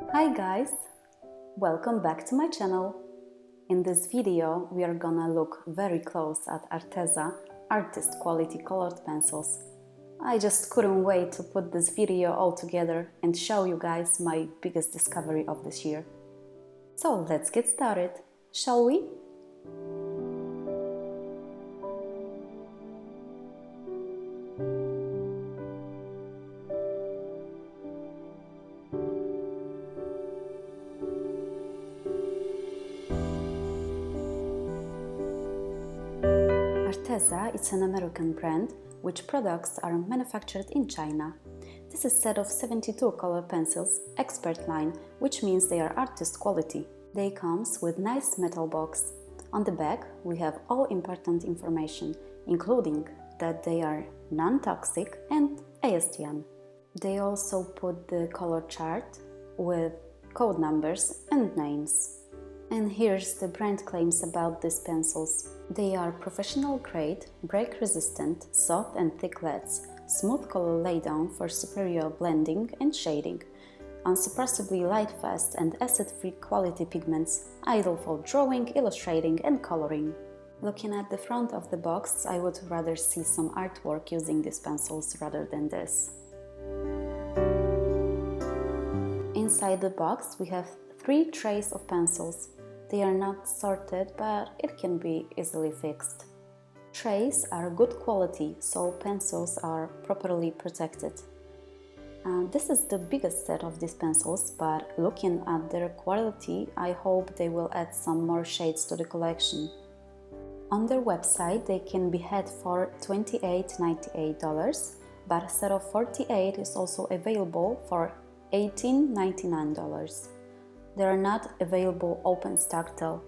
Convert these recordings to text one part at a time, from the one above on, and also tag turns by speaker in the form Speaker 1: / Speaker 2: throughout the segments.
Speaker 1: Hi guys! Welcome back to my channel. In this video we are gonna look very close at ARTEZA Artist quality colored pencils. I just couldn't wait to put this video all together and show you guys my biggest discovery of this year. So let's get started, shall we? ARTEZA is an American brand which products are manufactured in China. This is a set of 72 color pencils, expert line, which means they are artist quality. They comes with nice metal box. On the back we have all important information, including that they are non-toxic and ASTM. They also put the color chart with code numbers and names. And here's the brand claims about these pencils. They are professional grade, break resistant, soft and thick leads, smooth color laydown for superior blending and shading, unsuppressibly light fast and acid-free quality pigments, ideal for drawing, illustrating and coloring. Looking at the front of the box, I would rather see some artwork using these pencils rather than this. Inside the box we have 3 trays of pencils. They are not sorted, but it can be easily fixed. Trays are good quality, so pencils are properly protected. This is the biggest set of these pencils, but looking at their quality, I hope they will add some more shades to the collection. On their website, they can be had for $28.98, but a set of 48 is also available for $18.99. They are not available open stock though.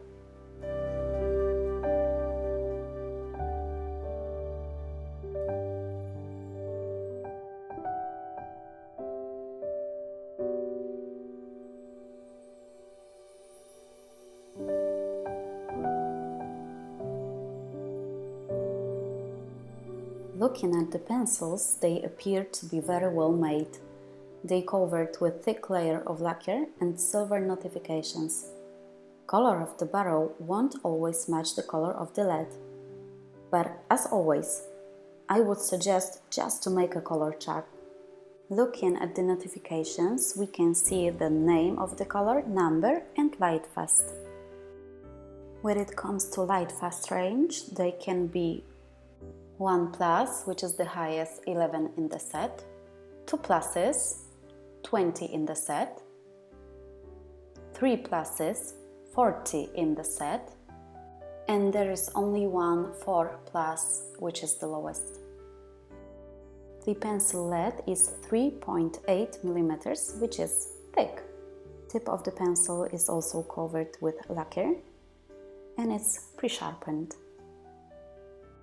Speaker 1: Looking at the pencils, they appear to be very well made. They covered with thick layer of lacquer and silver notifications. Color of the barrel won't always match the color of the lead. But as always, I would suggest just to make a color chart. Looking at the notifications, we can see the name of the color, number and light fast. When it comes to light fast range, they can be 1 plus, which is the highest, 11 in the set, 2 pluses, 20 in the set, 3 pluses, 40 in the set, and there is only one 4 plus, which is the lowest. The pencil lead is 3.8 millimeters, which is thick. Tip of the pencil is also covered with lacquer and it's pre-sharpened.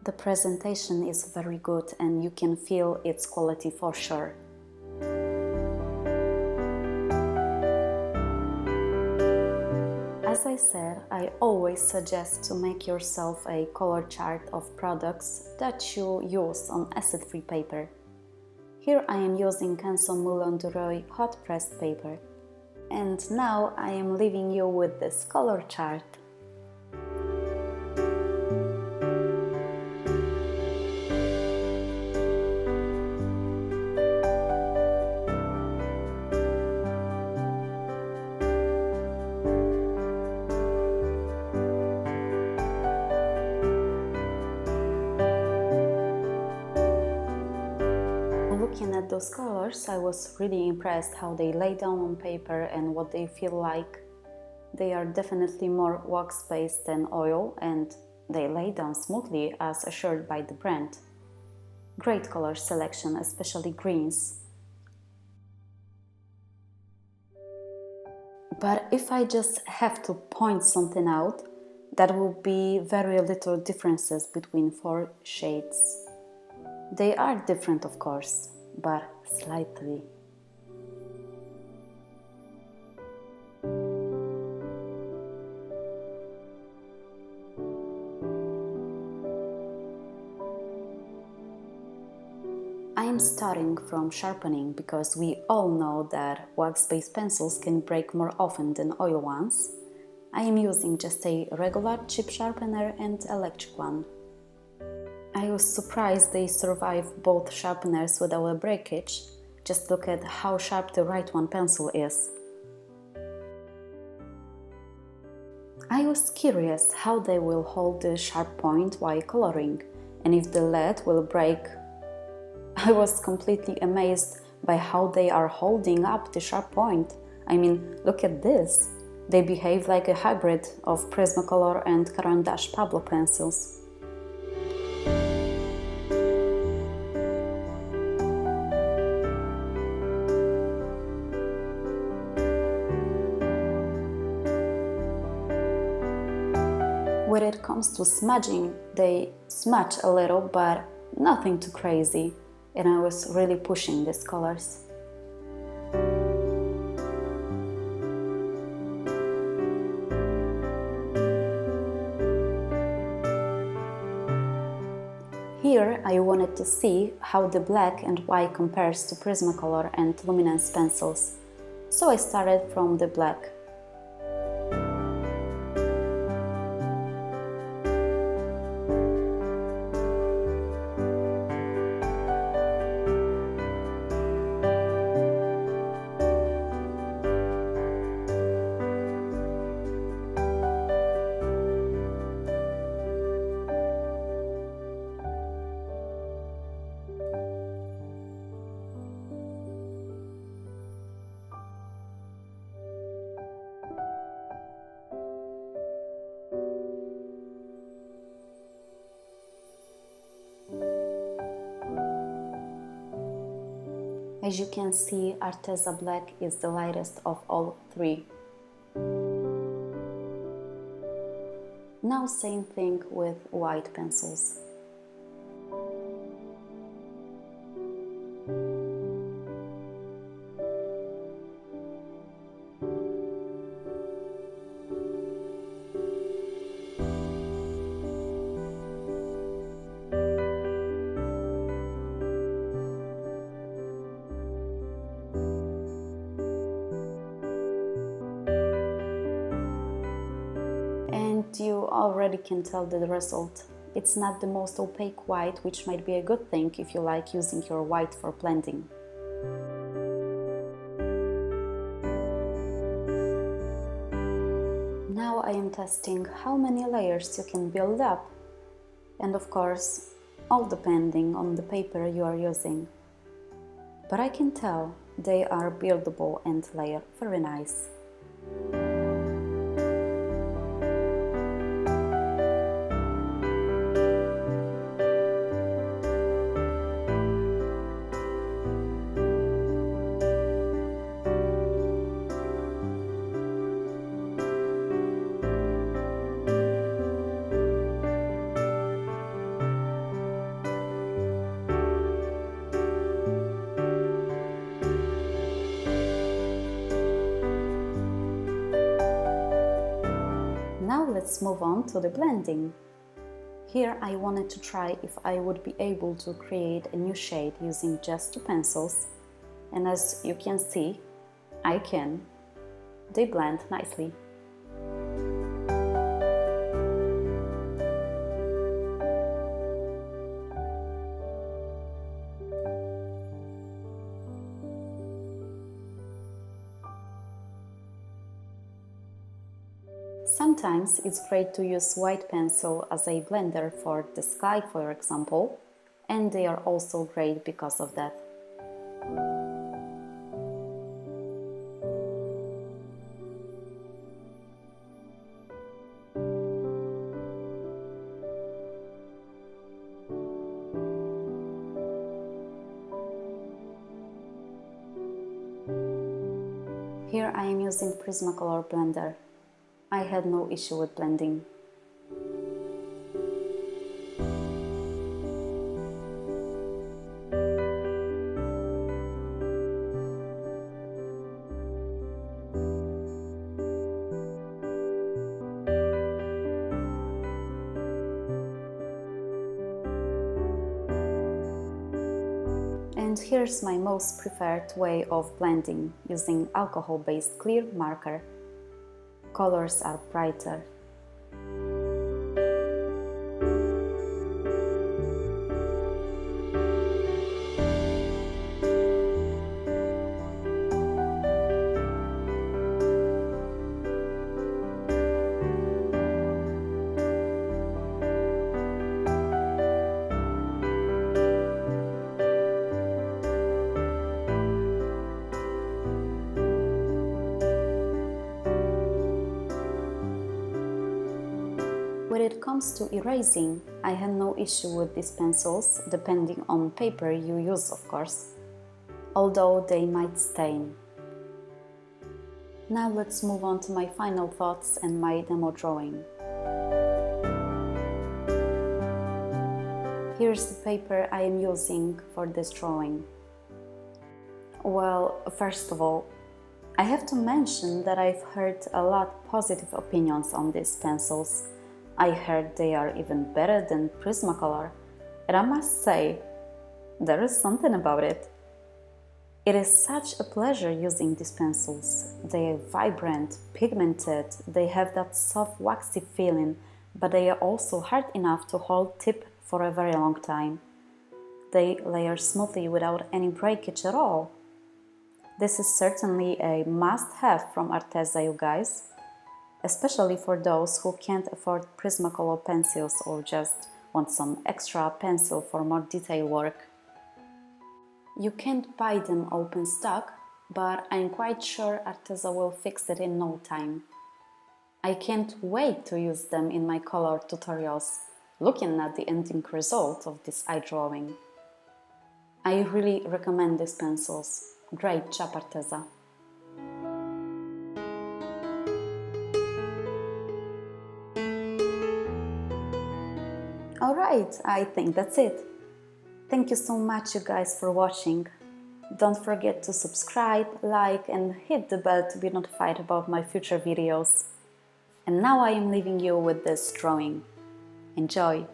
Speaker 1: The presentation is very good and you can feel its quality for sure. As I said, I always suggest to make yourself a color chart of products that you use on acid-free paper. Here I am using Canson Moulin du Roi hot pressed paper. And now I am leaving you with this color chart. Looking at those colors, I was really impressed how they lay down on paper and what they feel like. They are definitely more wax-based than oil and they lay down smoothly as assured by the brand. Great color selection, especially greens. But if I just have to point something out, that will be very little differences between 4 shades. They are different, of course, but slightly. I'm I'm starting from sharpening because we all know that wax-based pencils can break more often than oil ones. I am using just a regular chip sharpener and electric one. I was surprised they survive both sharpeners without breakage. Just look at how sharp the right one pencil is. I was curious how they will hold the sharp point while coloring, and if the lead will break. I was completely amazed by how they are holding up the sharp point. I mean, look at this. They behave like a hybrid of Prismacolor and Caran d'Ache Pablo pencils. When it comes to smudging, they smudge a little, but nothing too crazy, and I was really pushing these colors. Here I wanted to see how the black and white compares to Prismacolor and Luminance pencils, so I started from the black. As you can see, ARTEZA Black is the lightest of all three. Now same thing with white pencils. You already can tell the result. It's not the most opaque white, which might be a good thing if you like using your white for blending. Now I am testing how many layers you can build up, and of course, all depending on the paper you are using. But I can tell they are buildable and layer very nice. Now let's move on to the blending. Here I wanted to try if I would be able to create a new shade using just two pencils, and as you can see, I can. They blend nicely. Sometimes it's great to use white pencil as a blender for the sky, for example, and they are also great because of that. Here I am using Prismacolor blender. I had no issue with blending. And And here's my most preferred way of blending, using alcohol-based clear marker. Colors are brighter. When it comes to erasing, I have no issue with these pencils, depending on paper you use, of course, although they might stain. Now let's move on to my final thoughts and my demo drawing. Here's the paper I am using for this drawing. Well, first of all, I have to mention that I've heard a lot positive opinions on these pencils. I heard they are even better than Prismacolor, and I must say, there is something about it. It is such a pleasure using these pencils. They are vibrant, pigmented, they have that soft waxy feeling, but they are also hard enough to hold tip for a very long time. They layer smoothly without any breakage at all. This is certainly a must-have from ARTEZA, you guys. Especially for those who can't afford Prismacolor pencils or just want some extra pencil for more detailed work. You can't buy them open stock, but I'm quite sure ARTEZA will fix it in no time. I can't wait to use them in my color tutorials, looking at the ending result of this eye drawing. I really recommend these pencils. Great job, ARTEZA! Alright, I think that's it. Thank you so much, you guys, for watching. Don't forget to subscribe, like and hit the bell to be notified about my future videos. And now I am leaving you with this drawing. Enjoy!